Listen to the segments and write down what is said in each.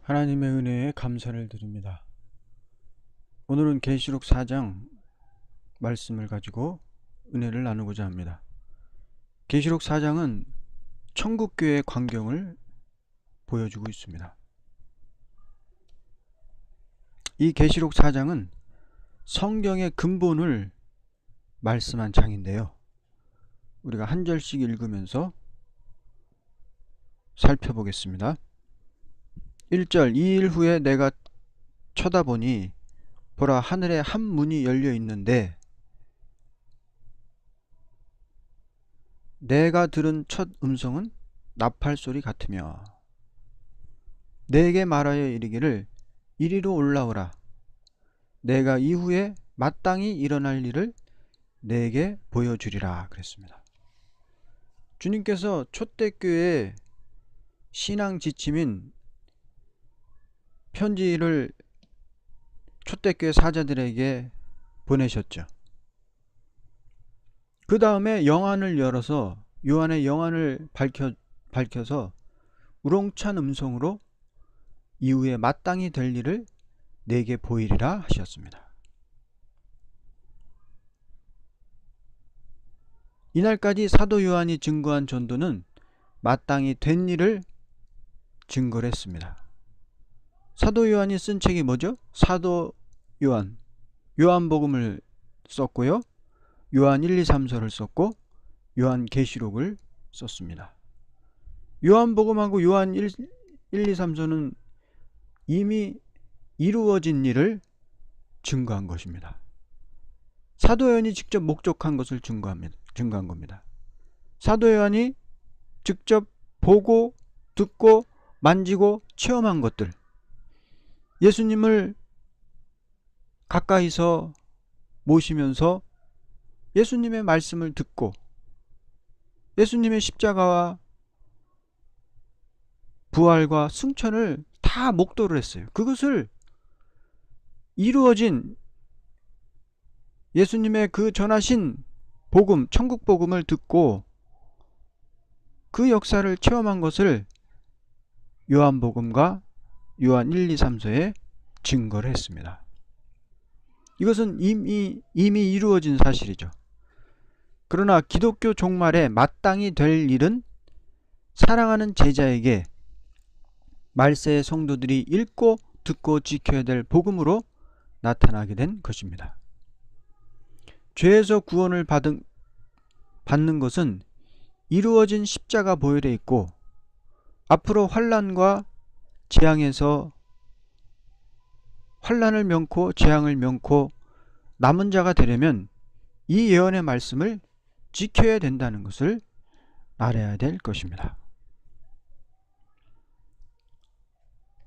하나님의 은혜에 감사를 드립니다. 오늘은 계시록 4장 말씀을 가지고 은혜를 나누고자 합니다. 계시록 4장은 천국교회의 광경을 보여주고 있습니다. 이 계시록 4장은 성경의 근본을 말씀한 장인데요. 우리가 한 절씩 읽으면서 살펴보겠습니다. 1절, 2일 후에 내가 쳐다보니 보라, 하늘에 한 문이 열려 있는데 내가 들은 첫 음성은 나팔 소리 같으며 내게 말하여 이르기를 이리로 올라오라. 내가 이후에 마땅히 일어날 일을 내게 보여주리라 그랬습니다. 주님께서 초대교회의 신앙 지침인 편지를 초대교회 사자들에게 보내셨죠. 그 다음에 영안을 열어서 요한의 영안을 밝혀서 우렁찬 음성으로 이후에 마땅히 될 일을 내게 보이리라 하셨습니다. 이날까지 사도 요한이 증거한 전도는 마땅히 된 일을 증거를 했습니다. 사도 요한이 쓴 책이 뭐죠? 사도 요한, 요한복음을 썼고요. 요한 1, 2, 3서를 썼고 요한 계시록을 썼습니다. 요한복음하고 요한 1, 2, 3서는 이미 이루어진 일을 증거한 것입니다. 사도 요한이 직접 목격한 것을 증거한 겁니다. 사도 요한이 직접 보고 듣고 만지고 체험한 것들, 예수님을 가까이서 모시면서 예수님의 말씀을 듣고 예수님의 십자가와 부활과 승천을 다 목도를 했어요. 그것을 이루어진 예수님의 그 전하신 복음, 천국 복음을 듣고 그 역사를 체험한 것을 요한복음과 요한 1, 2, 3서에 증거를 했습니다. 이것은 이미 이루어진 사실이죠. 그러나 기독교 종말에 마땅히 될 일은 사랑하는 제자에게 말세의 성도들이 읽고 듣고 지켜야 될 복음으로 나타나게 된 것입니다. 죄에서 구원을 받는 것은 이루어진 십자가 보혈에 있고 앞으로 환난과 재앙에서 환난을 면코 재앙을 면코 남은 자가 되려면 이 예언의 말씀을 지켜야 된다는 것을 알아야 될 것입니다.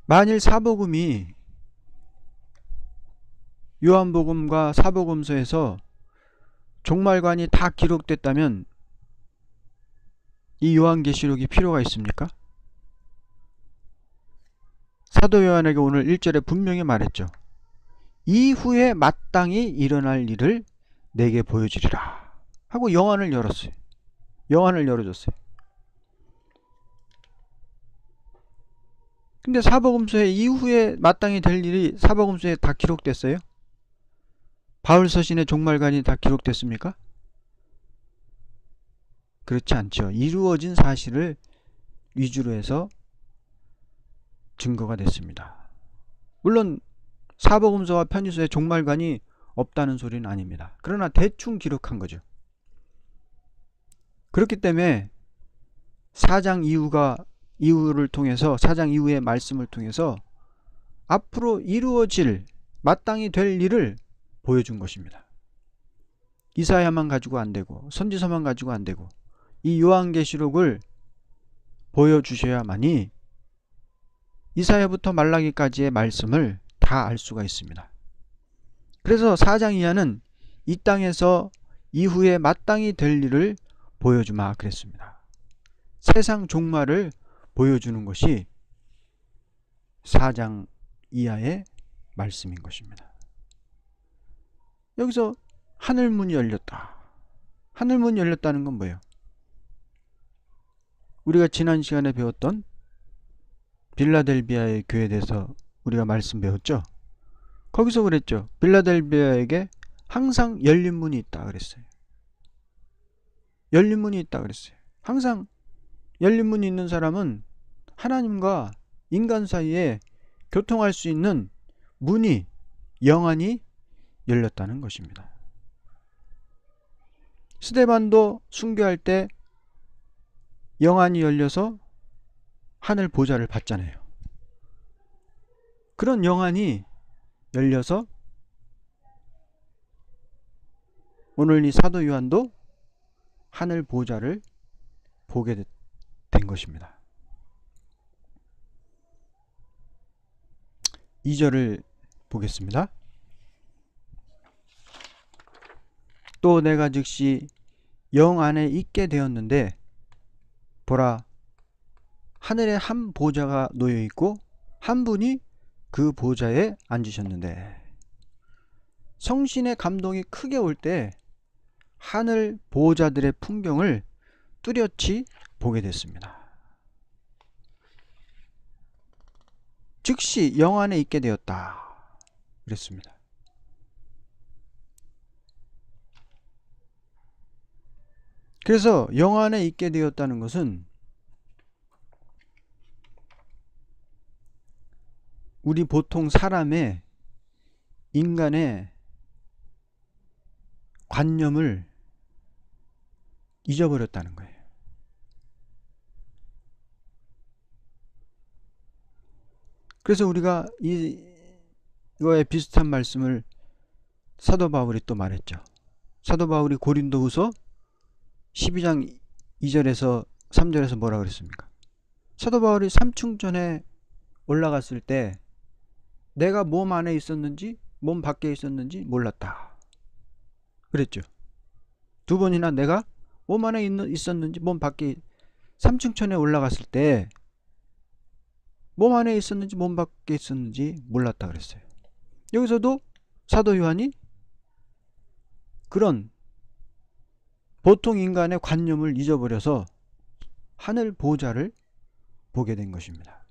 만일 사복음이 요한복음과 사복음서에서 종말관이 다 기록됐다면 이 요한계시록이 필요가 있습니까? 사도 요한에게 오늘 1절에 분명히 말했죠. 이후에 마땅히 일어날 일을 내게 보여주리라 하고 영안을 열었어요. 영안을 열어줬어요. 근데 사복음서에 이후에 마땅히 될 일이 사복음서에 다 기록됐어요? 바울 서신의 종말관이 다 기록됐습니까? 그렇지 않죠. 이루어진 사실을 위주로 해서 증거가 됐습니다. 물론 사복음서와 편지서의 종말관이 없다는 소리는 아닙니다. 그러나 대충 기록한 거죠. 그렇기 때문에 4장 이후를 통해서 4장 이후의 말씀을 통해서 앞으로 이루어질 마땅히 될 일을 보여준 것입니다. 이사야만 가지고 안 되고 선지서만 가지고 안 되고 이 요한계시록을 보여주셔야만이 이사야부터 말라기까지의 말씀을 다 알 수가 있습니다. 그래서 4장 이하는 이 땅에서 이후에 마땅히 될 일을 보여주마 그랬습니다. 세상 종말을 보여주는 것이 4장 이하의 말씀인 것입니다. 여기서 하늘문이 열렸다. 하늘문이 열렸다는 건 뭐예요? 우리가 지난 시간에 배웠던 빌라델비아의 교회에 대해서 우리가 말씀 배웠죠. 거기서 그랬죠. 빌라델비아에게 항상 열린 문이 있다 그랬어요. 열린 문이 있다 그랬어요. 항상 열린 문이 있는 사람은 하나님과 인간 사이에 교통할 수 있는 문이 영안이 열렸다는 것입니다. 스데반도 순교할 때 영안이 열려서 하늘 보좌를 받잖아요. 그런 영안이 열려서 오늘 이 사도 요한도 하늘 보좌를 보게 된 것입니다. 2절을 보겠습니다. 또 내가 즉시 영 안에 있게 되었는데 보라, 하늘에 한 보좌가 놓여 있고 한 분이 그 보좌에 앉으셨는데, 성신의 감동이 크게 올 때 하늘 보호자들의 풍경을 뚜렷이 보게 됐습니다. 즉시 영 안에 있게 되었다 그랬습니다. 그래서 영 안에 있게 되었다는 것은 우리 보통 사람의 인간의 관념을 잊어버렸다는 거예요. 그래서 우리가 이거에 비슷한 말씀을 사도 바울이 또 말했죠. 사도 바울이 고린도후서 12장 2절에서 3절에서 뭐라 그랬습니까? 사도 바울이 삼층전에 올라갔을 때 내가 몸 안에 있었는지 몸 밖에 있었는지 몰랐다 그랬죠. 두 번이나 내가 몸 안에 있었는지 몸 밖에, 삼층천에 올라갔을 때 몸 안에 있었는지 몸 밖에 있었는지 몰랐다 그랬어요. 여기서도 사도 요한이 그런 보통 인간의 관념을 잊어버려서 하늘 보좌를 보게 된 것입니다.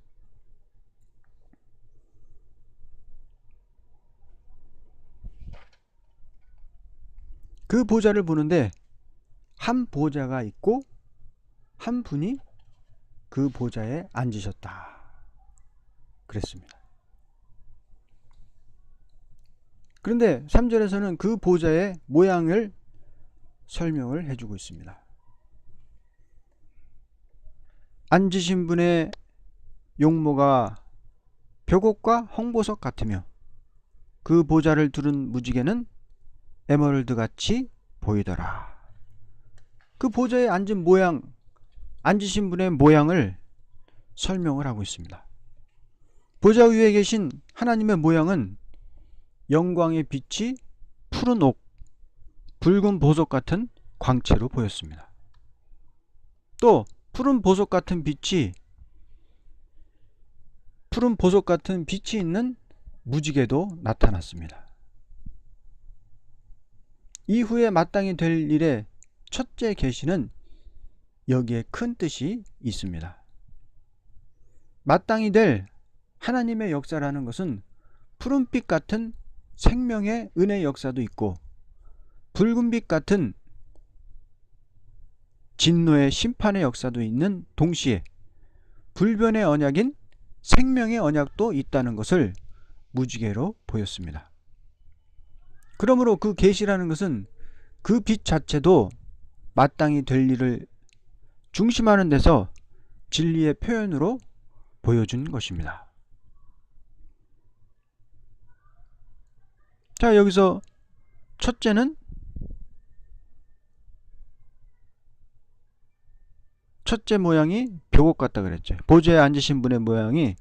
그 보좌를 보는데 한 보좌가 있고 한 분이 그 보좌에 앉으셨다 그랬습니다. 그런데 3절에서는 그 보좌의 모양을 설명을 해주고 있습니다. 앉으신 분의 용모가 벽옥과 홍보석 같으며 그 보좌를 두른 무지개는 에메랄드 같이 보이더라. 그 보좌에 앉은 모양, 앉으신 분의 모양을 설명을 하고 있습니다. 보좌 위에 계신 하나님의 모양은 영광의 빛이 푸른 옥, 붉은 보석 같은 광채로 보였습니다. 또 푸른 보석 같은 빛이 있는 무지개도 나타났습니다. 이후에 마땅히 될 일의 첫째 계시는 여기에 큰 뜻이 있습니다. 마땅히 될 하나님의 역사라는 것은 푸른빛 같은 생명의 은혜 역사도 있고 붉은빛 같은 진노의 심판의 역사도 있는 동시에 불변의 언약인 생명의 언약도 있다는 것을 무지개로 보였습니다. 그러므로 그 계시라는 것은 그 빛 자체도 마땅히 될 일을 중심하는 데서 진리의 표현으로 보여준 것입니다. 자, 여기서 첫째는 첫째 모양이 벽옥 같다 그랬죠. 보좌에 앉으신 분의 모양이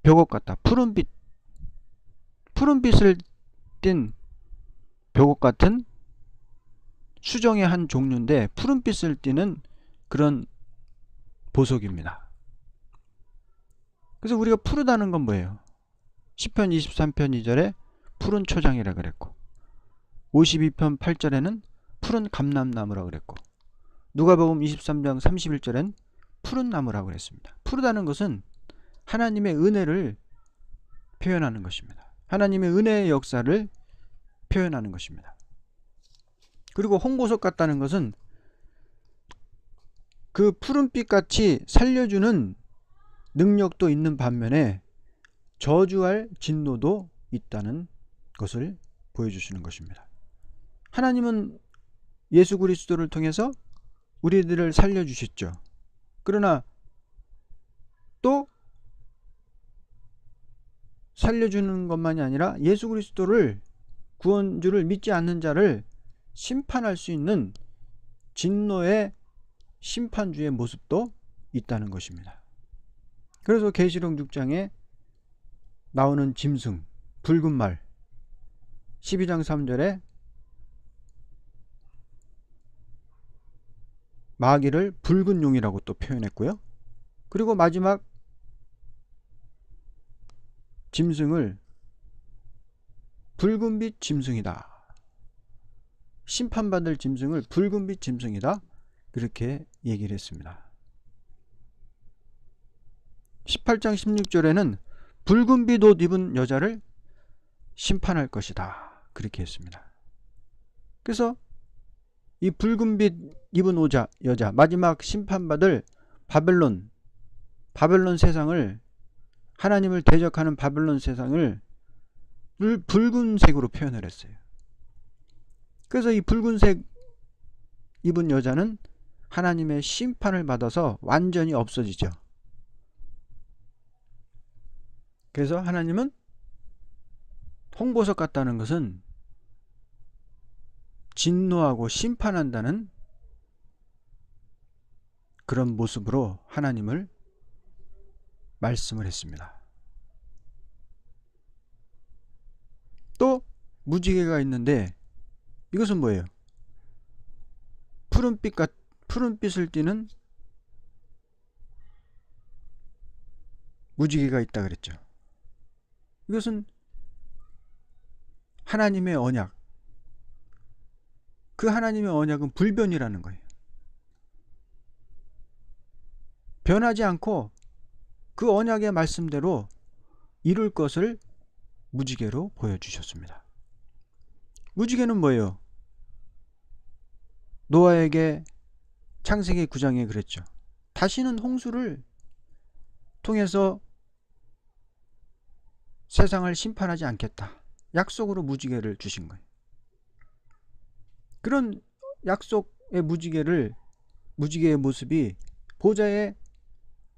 벽옥 같다. 푸른빛을 띤 벽옥 같은 수정의 한 종류인데 푸른빛을 띠는 그런 보석입니다. 그래서 우리가 푸르다는 건 뭐예요? 시편 23편 2절에 푸른 초장이라 그랬고 52편 8절에는 푸른 감람나무라 그랬고 누가복음 23장 31절엔 푸른 나무라고 그랬습니다. 푸르다는 것은 하나님의 은혜를 표현하는 것입니다. 하나님의 은혜의 역사를 표현하는 것입니다. 그리고 홍보석 같다는 것은 그 푸른빛같이 살려주는 능력도 있는 반면에 저주할 진노도 있다는 것을 보여주시는 것입니다. 하나님은 예수 그리스도를 통해서 우리들을 살려주셨죠. 그러나 또 살려주는 것만이 아니라 예수 그리스도를 구원주를 믿지 않는 자를 심판할 수 있는 진노의 심판주의 모습도 있다는 것입니다. 그래서 계시록 6장에 나오는 짐승, 붉은 말, 12장 3절에 마귀를 붉은 용이라고 또 표현했고요. 그리고 마지막 짐승을 붉은빛 짐승이다. 심판받을 짐승을 붉은빛 짐승이다. 그렇게 얘기를 했습니다. 18장 16절에는 붉은빛 옷 입은 여자를 심판할 것이다. 그렇게 했습니다. 그래서 이 붉은빛 입은 여자, 마지막 심판받을 바벨론 세상을, 하나님을 대적하는 바벨론 세상을 붉은색으로 표현을 했어요. 그래서 이 붉은색 입은 여자는 하나님의 심판을 받아서 완전히 없어지죠. 그래서 하나님은 홍보석 같다는 것은 진노하고 심판한다는 그런 모습으로 하나님을 말씀을 했습니다. 또 무지개가 있는데 이것은 뭐예요? 푸른빛을 띠는 무지개가 있다 그랬죠. 이것은 하나님의 언약, 그 하나님의 언약은 불변이라는 거예요. 변하지 않고 그 언약의 말씀대로 이룰 것을 무지개로 보여주셨습니다. 무지개는 뭐예요? 노아에게 창세기 9장에 그랬죠. 다시는 홍수를 통해서 세상을 심판하지 않겠다. 약속으로 무지개를 주신 거예요. 그런 약속의 무지개의 모습이 보좌의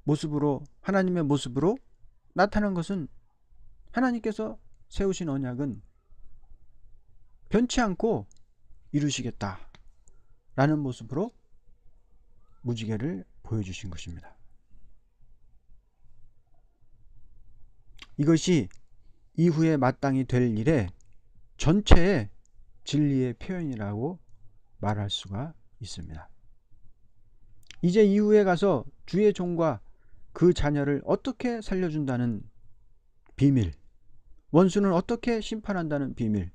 모습으로, 하나님의 모습으로 나타난 것은 하나님께서 세우신 언약은 변치 않고 이루시겠다 라는 모습으로 무지개를 보여주신 것입니다. 이것이 이후에 마땅히 될 일의 전체의 진리의 표현이라고 말할 수가 있습니다. 이제 이후에 가서 주의 종과 그 자녀를 어떻게 살려준다는 비밀, 원수는 어떻게 심판한다는 비밀,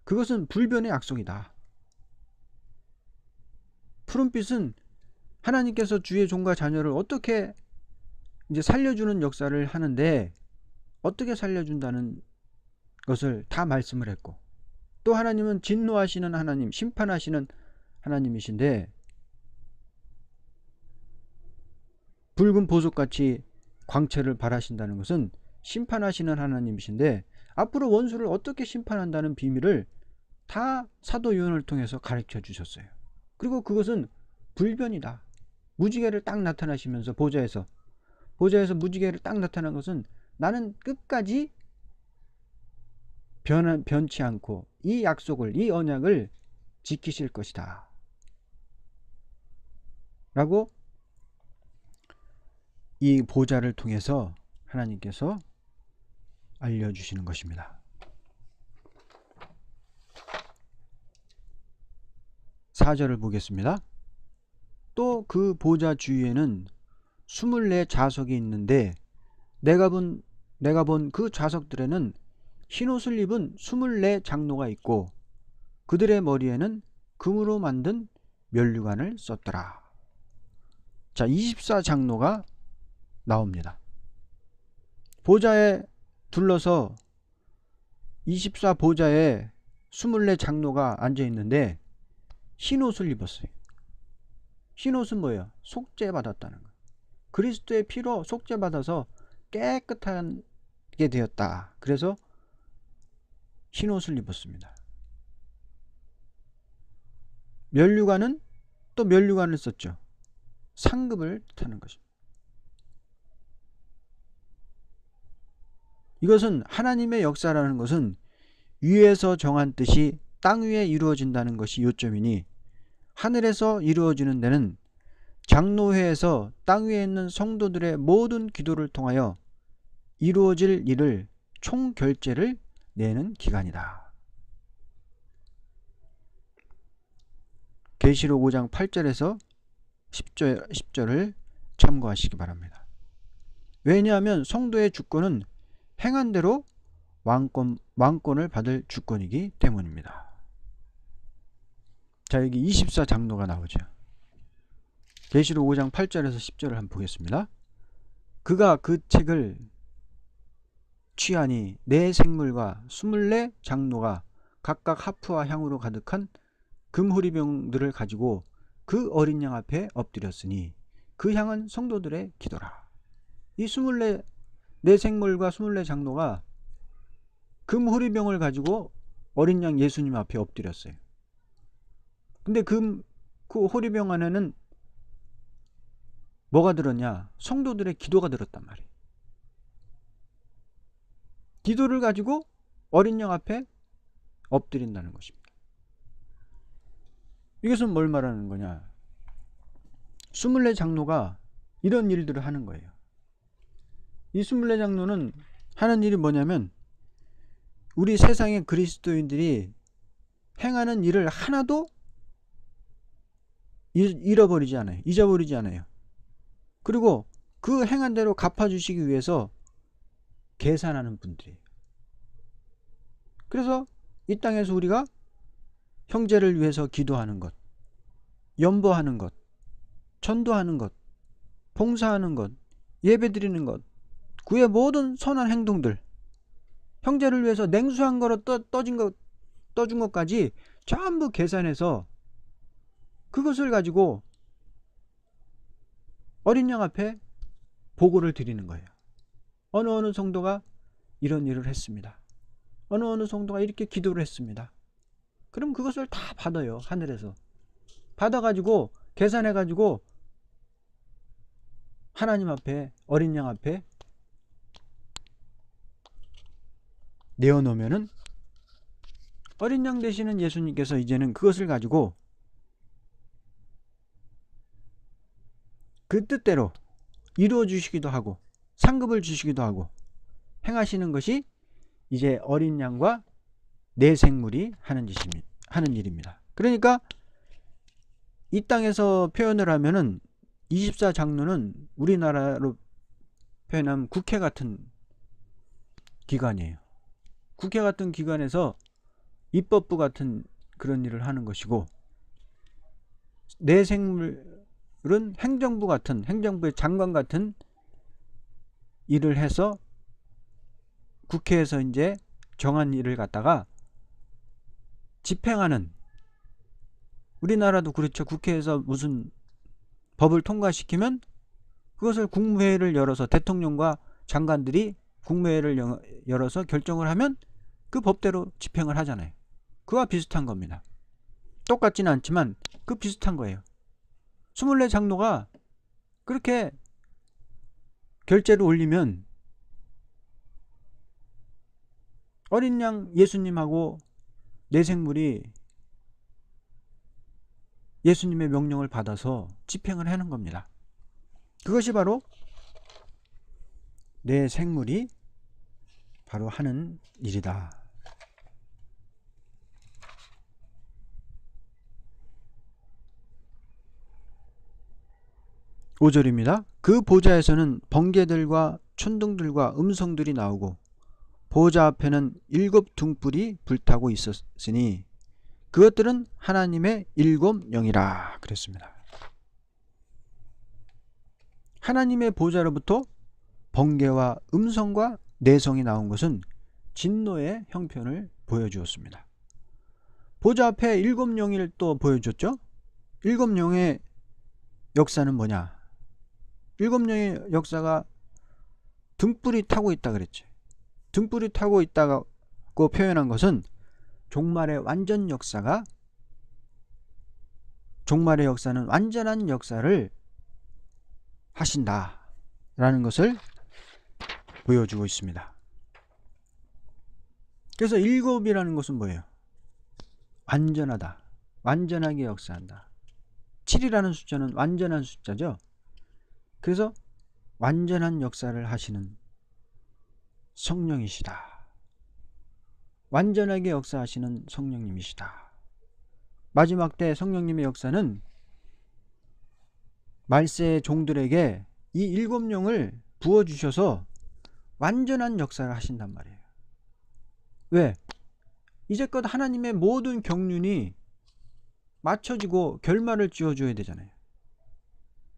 그것은 불변의 약속이다. 푸른빛은 하나님께서 주의 종과 자녀를 어떻게 이제 살려주는 역사를 하는데, 어떻게 살려준다는 것을 다 말씀을 했고, 또 하나님은 진노하시는 하나님, 심판하시는 하나님이신데, 붉은 보석같이 광채를 발하신다는 것은 심판하시는 하나님이신데, 앞으로 원수를 어떻게 심판한다는 비밀을 다 사도 요한을 통해서 가르쳐 주셨어요. 그리고 그것은 불변이다. 무지개를 딱 나타나시면서 보좌에서 무지개를 딱 나타난 것은 나는 끝까지 변치 않고 이 약속을, 이 언약을 지키실 것이다 라고 이 보좌를 통해서 하나님께서 알려주시는 것입니다. 4절을 보겠습니다. 또 그 보좌 주위에는 24 좌석이 있는데 내가 본 그 좌석들에는 흰옷을 입은 24 장로가 있고 그들의 머리에는 금으로 만든 면류관을 썼더라. 자, 24 장로가 나옵니다. 보좌에 둘러서 24 보좌에 24 장로가 앉아 있는데 흰 옷을 입었어요. 흰 옷은 뭐예요? 속죄 받았다는 거예요. 그리스도의 피로 속죄 받아서 깨끗하게 되었다. 그래서 흰 옷을 입었습니다. 면류관은 또 면류관을 썼죠. 상급을 뜻하는 것입니다. 이것은 하나님의 역사라는 것은 위에서 정한 뜻이 땅 위에 이루어진다는 것이 요점이니, 하늘에서 이루어지는 데는 장로회에서 땅 위에 있는 성도들의 모든 기도를 통하여 이루어질 일을 총결제를 내는 기간이다. 계시록 5장 8절에서 10절을 참고하시기 바랍니다. 왜냐하면 성도의 주권은 행한 대로 왕권을 받을 주권이기 때문입니다. 자, 여기 24 장로가 나오죠. 계시록 5장 8절에서 10절을 한번 보겠습니다. 그가 그 책을 취하니 네 생물과 24 장로가 각각 하프와 향으로 가득한 금후리병들을 가지고 그 어린 양 앞에 엎드렸으니 그 향은 성도들의 기도라. 이 24 생물과 24 장로가 금후리병을 가지고 어린 양 예수님 앞에 엎드렸어요. 근데 그 호리병 안에는 뭐가 들었냐? 성도들의 기도가 들었단 말이에요. 기도를 가지고 어린 양 앞에 엎드린다는 것입니다. 이것은 뭘 말하는 거냐? 24 장로가 이런 일들을 하는 거예요. 이 24 장로는 하는 일이 뭐냐면, 우리 세상의 그리스도인들이 행하는 일을 하나도 잃어버리지 않아요. 잊어버리지 않아요. 그리고 그 행한 대로 갚아주시기 위해서 계산하는 분들이에요. 그래서 이 땅에서 우리가 형제를 위해서 기도하는 것, 연보하는 것, 전도하는 것, 봉사하는 것, 예배드리는 것, 그의 모든 선한 행동들, 형제를 위해서 냉수 한 그릇 떠준 것까지 전부 계산해서 그것을 가지고 어린 양 앞에 보고를 드리는 거예요. 어느 성도가 이런 일을 했습니다. 어느 성도가 이렇게 기도를 했습니다. 그럼 그것을 다 받아요. 하늘에서 받아가지고 계산해가지고 하나님 앞에, 어린 양 앞에 내어놓으면은 어린 양 되시는 예수님께서 이제는 그것을 가지고 그 뜻대로 이루어 주시기도 하고 상급을 주시기도 하고 행하시는 것이 이제 어린 양과 내 생물이 하는 일입니다. 그러니까 이 땅에서 표현을 하면은 24 장로는 우리나라로 표현하면 국회 같은 기관이에요. 국회 같은 기관에서 입법부 같은 그런 일을 하는 것이고, 내 생물은 행정부 같은, 행정부의 장관 같은 일을 해서 국회에서 이제 정한 일을 갖다가 집행하는, 우리나라도 그렇죠. 국회에서 무슨 법을 통과시키면 그것을 국무회의를 열어서 대통령과 장관들이 국무회의를 열어서 결정을 하면 그 법대로 집행을 하잖아요. 그와 비슷한 겁니다. 똑같지는 않지만 그 비슷한 거예요. 24 장로가 그렇게 결제를 올리면 어린 양 예수님하고 내 생물이 예수님의 명령을 받아서 집행을 하는 겁니다. 그것이 바로 내 생물이 바로 하는 일이다. 5절입니다. 그 보좌에서는 번개들과 천둥들과 음성들이 나오고 보좌 앞에는 7 등불이 불타고 있었으니 그것들은 하나님의 7 영이라 그랬습니다. 하나님의 보좌로부터 번개와 음성과 내성이 나온 것은 진노의 형편을 보여주었습니다. 보좌 앞에 7용을 또 보여줬죠. 7용의 역사는 뭐냐? 7용의 역사가 등불이 타고 있다 그랬죠. 등불이 타고 있다고 표현한 것은 종말의 완전 역사가, 종말의 역사는 완전한 역사를 하신다 라는 것을 보여주고 있습니다. 그래서 7이라는 것은 뭐예요? 완전하다, 완전하게 역사한다. 7이라는 숫자는 완전한 숫자죠. 그래서 완전한 역사를 하시는 성령이시다. 완전하게 역사하시는 성령님이시다. 마지막 때 성령님의 역사는 말세의 종들에게 이 7용을 부어주셔서 완전한 역사를 하신단 말이에요. 왜? 이제껏 하나님의 모든 경륜이 맞춰지고 결말을 지어줘야 되잖아요.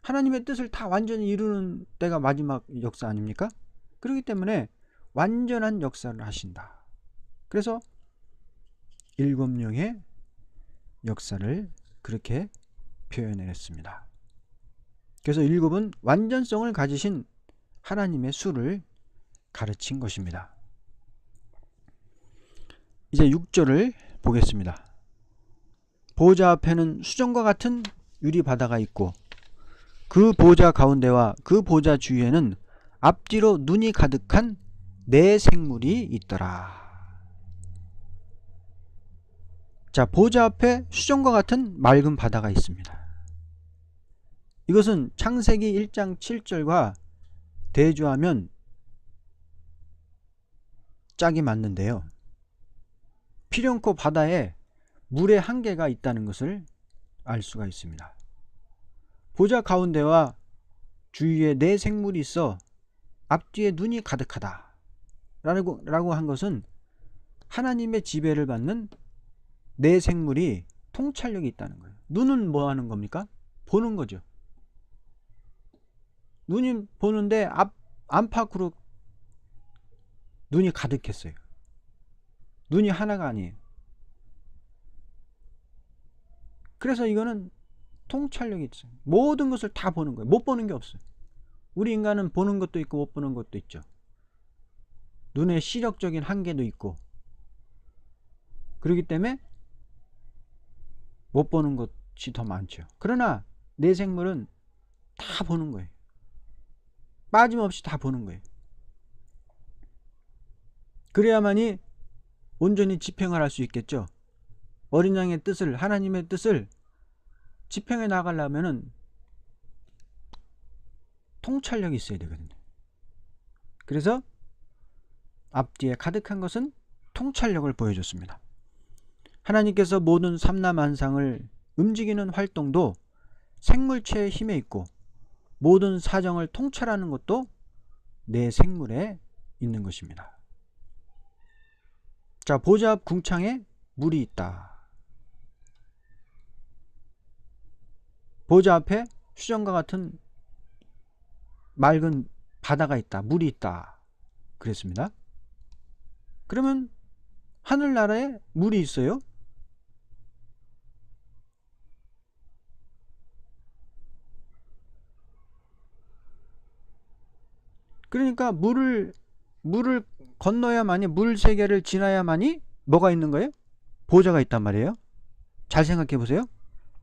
하나님의 뜻을 다 완전히 이루는 때가 마지막 역사 아닙니까? 그렇기 때문에 완전한 역사를 하신다. 그래서 7용의 역사를 그렇게 표현을 했습니다. 그래서 7은 완전성을 가지신 하나님의 수를 가르친 것입니다. 이제 6절을 보겠습니다. 보좌 앞에는 수정과 같은 유리바다가 있고 그 보좌 가운데와 그 보좌 주위에는 앞뒤로 눈이 가득한 네 생물이 있더라. 자, 보좌 앞에 수정과 같은 맑은 바다가 있습니다. 이것은 창세기 1장 7절과 대조하면 짝이 맞는데요. 피령코 바다에 물의 한계가 있다는 것을 알 수가 있습니다. 보좌 가운데와 주위에 네 생물이 있어 앞뒤에 눈이 가득하다 라고 한 것은 하나님의 지배를 받는 네 생물이 통찰력이 있다는 거예요. 눈은 뭐 하는 겁니까? 보는 거죠. 눈이 보는데 안팎으로 눈이 가득했어요. 눈이 하나가 아니에요. 그래서 이거는 통찰력이 있어요. 모든 것을 다 보는 거예요. 못 보는 게 없어요. 우리 인간은 보는 것도 있고 못 보는 것도 있죠. 눈의 시력적인 한계도 있고, 그렇기 때문에 못 보는 것이 더 많죠. 그러나 내 생물은 다 보는 거예요. 빠짐없이 다 보는 거예요. 그래야만이 온전히 집행을 할 수 있겠죠. 어린 양의 뜻을, 하나님의 뜻을 집행해 나가려면은 통찰력이 있어야 되거든요. 그래서 앞뒤에 가득한 것은 통찰력을 보여줬습니다. 하나님께서 모든 삼라만상을 움직이는 활동도 생물체의 힘에 있고 모든 사정을 통찰하는 것도 내 생물에 있는 것입니다. 자, 보좌 앞 궁창에 물이 있다. 보좌 앞에 수정과 같은 맑은 바다가 있다. 물이 있다. 그랬습니다. 그러면 하늘나라에 물이 있어요? 그러니까 물을 건너야만이, 물 세계를 지나야만이 뭐가 있는 거예요? 보좌가 있단 말이에요. 잘 생각해 보세요.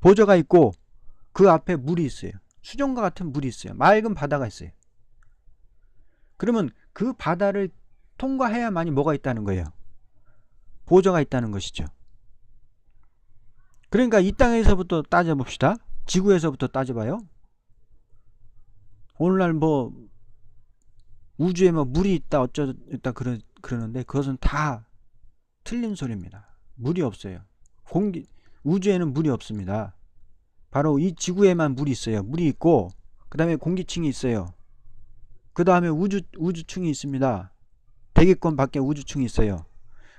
보좌가 있고 그 앞에 물이 있어요. 수정과 같은 물이 있어요. 맑은 바다가 있어요. 그러면 그 바다를 통과해야만이 뭐가 있다는 거예요? 보좌가 있다는 것이죠. 그러니까 이 땅에서부터 따져봅시다. 지구에서부터 따져봐요. 오늘날 뭐 우주에 뭐 물이 있다 어쩌다 그러는데 그것은 다 틀린 소리입니다. 물이 없어요. 우주에는 물이 없습니다. 바로 이 지구에만 물이 있어요. 물이 있고 그 다음에 공기층이 있어요. 그 다음에 우주층이 있습니다. 대기권 밖에 우주층이 있어요.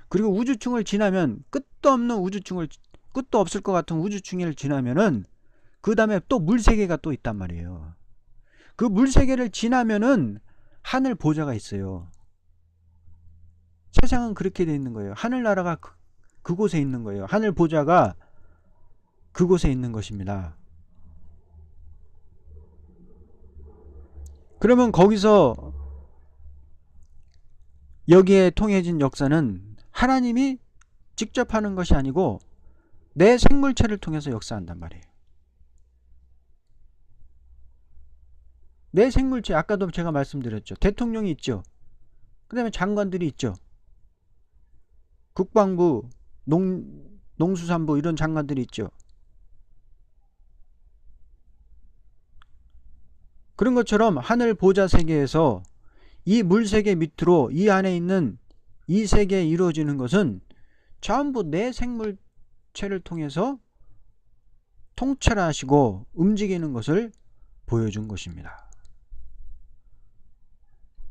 그리고 우주층을 지나면 끝도 없을 것 같은 우주층을 지나면은 그 다음에 또 물세계가 또 있단 말이에요. 그 물세계를 지나면은 하늘 보좌가 있어요. 세상은 그렇게 돼 있는 거예요. 하늘나라가 그곳에 있는 거예요. 하늘 보좌가 그곳에 있는 것입니다. 그러면 거기서 여기에 통해진 역사는 하나님이 직접 하는 것이 아니고 내 생물체를 통해서 역사한단 말이에요. 내 생물체, 아까도 제가 말씀드렸죠. 대통령이 있죠. 그 다음에 장관들이 있죠. 국방부, 농수산부 이런 장관들이 있죠. 그런 것처럼 하늘 보좌 세계에서 이 물세계 밑으로 이 안에 있는 이 세계에 이루어지는 것은 전부 내 생물체를 통해서 통찰하시고 움직이는 것을 보여준 것입니다.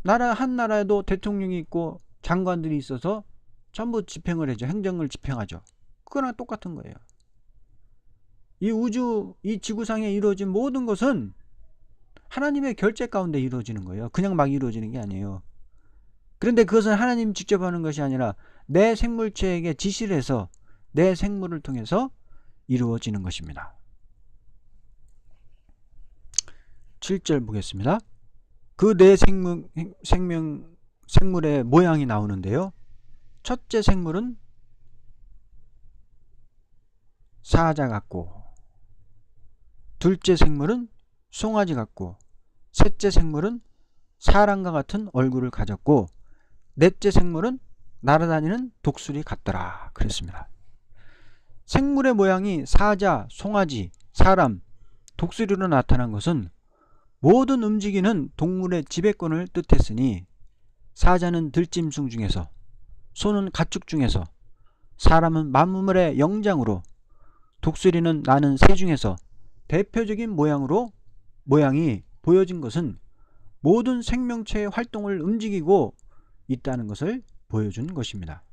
한 나라에도 대통령이 있고 장관들이 있어서 전부 집행을 해죠. 행정을 집행하죠. 그거랑 똑같은 거예요. 이 우주, 이 지구상에 이루어진 모든 것은 하나님의 결제 가운데 이루어지는 거예요. 그냥 막 이루어지는 게 아니에요. 그런데 그것은 하나님 직접 하는 것이 아니라 내 생물체에게 지시를 해서 내 생물을 통해서 이루어지는 것입니다. 7절 보겠습니다. 그 내 생물의 모양이 나오는데요. 첫째 생물은 사자 같고, 둘째 생물은 송아지 같고, 셋째 생물은 사람과 같은 얼굴을 가졌고, 넷째 생물은 날아다니는 독수리 같더라 그랬습니다. 생물의 모양이 사자, 송아지, 사람, 독수리로 나타난 것은 모든 움직이는 동물의 지배권을 뜻했으니 사자는 들짐승 중에서, 소는 가축 중에서, 사람은 만물의 영장으로, 독수리는 나는 새 중에서 대표적인 모양이 보여진 것은 모든 생명체의 활동을 움직이고 있다는 것을 보여준 것입니다.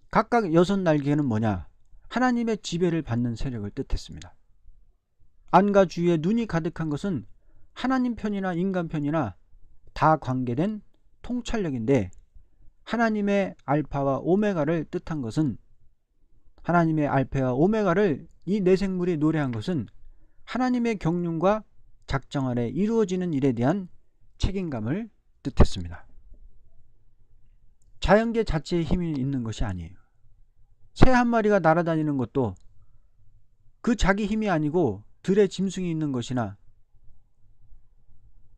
각각 6날개는 뭐냐? 하나님의 지배를 받는 세력을 뜻했습니다. 안과 주위에 눈이 가득한 것은 하나님 편이나 인간 편이나 다 관계된 통찰력인데, 하나님의 알파와 오메가를 뜻한 것은, 하나님의 알파와 오메가를 이 내생물이 노래한 것은 하나님의 경륜과 작정 아래 이루어지는 일에 대한 책임감을 뜻했습니다. 자연계 자체에 힘이 있는 것이 아니에요. 새 한 마리가 날아다니는 것도 그 자기 힘이 아니고 들에 짐승이 있는 것이나,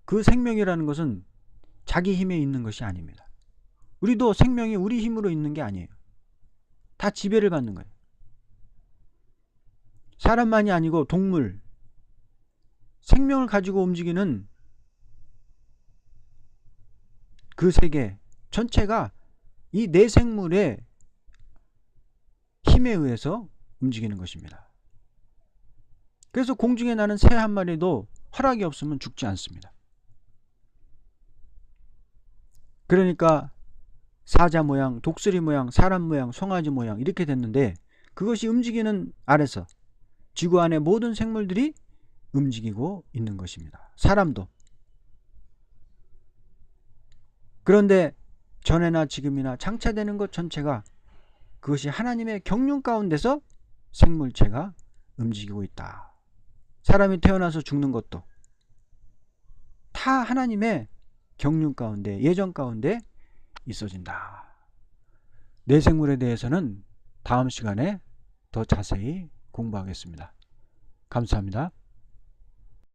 그 생명이라는 것은 자기 힘에 있는 것이 아닙니다. 우리도 생명이 우리 힘으로 있는 게 아니에요. 다 지배를 받는 거예요. 사람만이 아니고 동물, 생명을 가지고 움직이는 그 세계 전체가 이 내생물의 힘에 의해서 움직이는 것입니다. 그래서 공중에 나는 새 한 마리도 허락이 없으면 죽지 않습니다. 그러니까 사자 모양, 독수리 모양, 사람 모양, 송아지 모양 이렇게 됐는데, 그것이 움직이는 아래서 지구 안의 모든 생물들이 움직이고 있는 것입니다. 사람도. 그런데 전에나 지금이나 장차되는 것 전체가 그것이 하나님의 경륜 가운데서 생물체가 움직이고 있다. 사람이 태어나서 죽는 것도 다 하나님의 경륜 가운데, 예정 가운데 있어진다. 내생물에 대해서는 다음 시간에 더 자세히 공부하겠습니다. 감사합니다.